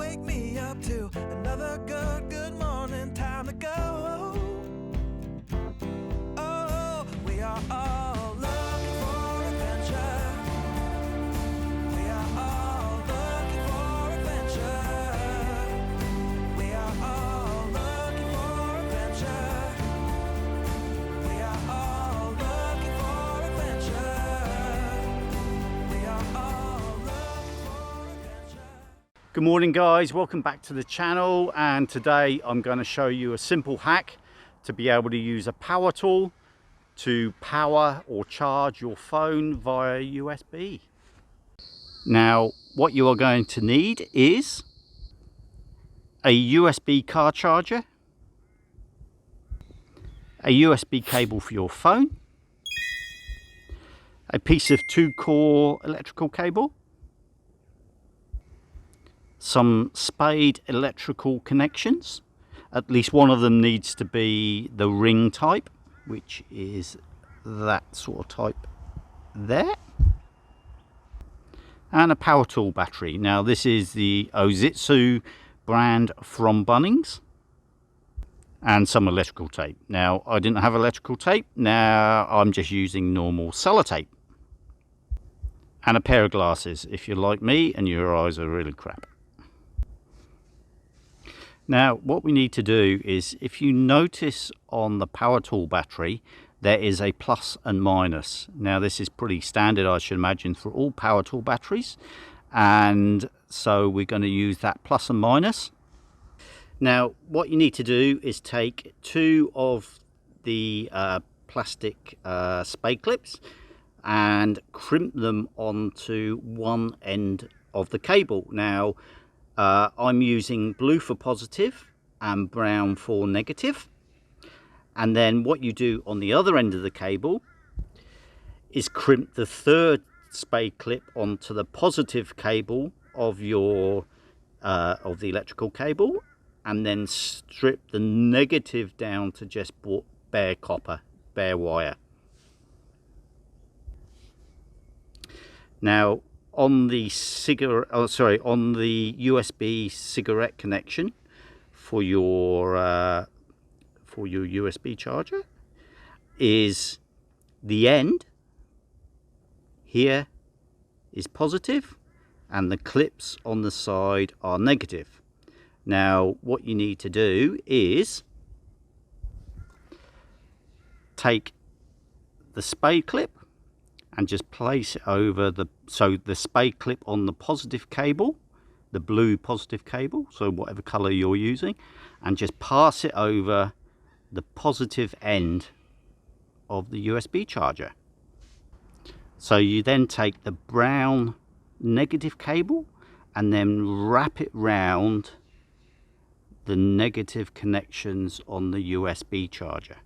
wake me up to another good morning. Time to go. Oh, we are all looking for adventure. We are all looking for adventure. We are all looking for adventure. We are all looking for adventure. We are all looking for adventure. Good morning guys, welcome back to the channel, and today I'm going to show you a simple hack to be able to use a power tool to power or charge your phone via USB. Now what you are going to need is a USB car charger, a USB cable for your phone, a piece of 2-core electrical cable, some spade electrical connections. At least one of them needs to be the ring type, which is that sort of type there, and a Powertool battery. Now this is the Ozitsu brand from Bunnings, and some electrical tape. Now I didn't have electrical tape, now I'm just using normal sellotape, and a pair of glasses if you're like me and your eyes are really crap. Now what we need to do is, if you notice on the Powertool battery there is a plus and minus. Now this is pretty standard, I should imagine, for all Powertool batteries, and so we're going to use that plus and minus. Now what you need to do is take 2 of the plastic spade clips and crimp them onto one end of the cable. Now I'm using blue for positive and brown for negative, and then what you do on the other end of the cable is crimp the 3rd spade clip onto the positive cable of your of the electrical cable, and then strip the negative down to just bare copper, bare wire. Now on the on the USB cigarette connection for your USB charger is the end here is positive and the clips on the side are negative. Now what you need to do is take the spade clip and just place it over the spade clip on the positive cable, the blue positive cable, so whatever color you're using, and just pass it over the positive end of the USB charger. So you then take the brown negative cable and then wrap it round the negative connections on the USB charger.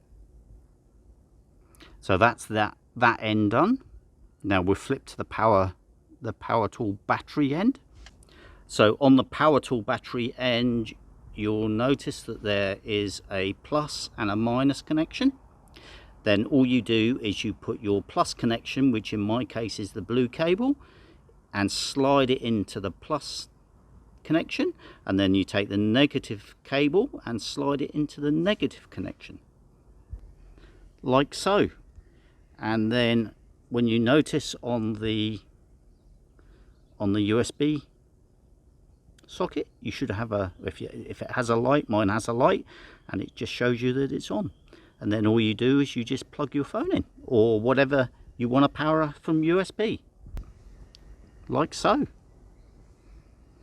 So that's that end done. Now we'll flip to the Powertool battery end. So on the Powertool battery end, you'll notice that there is a plus and a minus connection. Then all you do is you put your plus connection, which in my case is the blue cable, and slide it into the plus connection, and then you take the negative cable and slide it into the negative connection, like so. And then when you notice on the USB socket, you should have a, if it has a light, mine has a light, and it just shows you that it's on. And then all you do is you just plug your phone in, or whatever you want to power from USB, like so.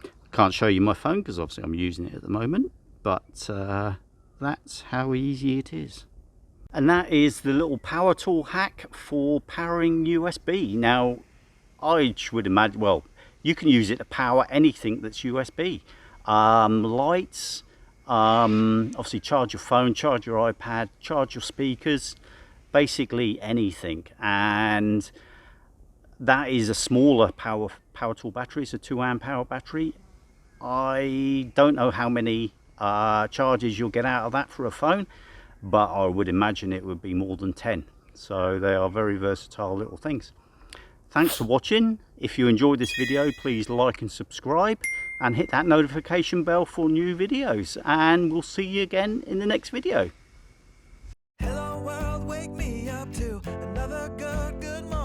I can't show you my phone because obviously I'm using it at the moment, but that's how easy it is. And that is the little power tool hack for powering USB. Now I would imagine, well, you can use it to power anything that's USB. Lights, obviously charge your phone, charge your iPad, charge your speakers, basically anything. And that is a smaller power tool battery. It's a 2 amp hour battery. I don't know how many charges you'll get out of that for a phone, but I would imagine it would be more than 10. So they are very versatile little things. Thanks for watching. If you enjoyed this video, please like and subscribe, and hit that notification bell for new videos, and we'll see you again in the next video. Hello world, wake me up to another good morning.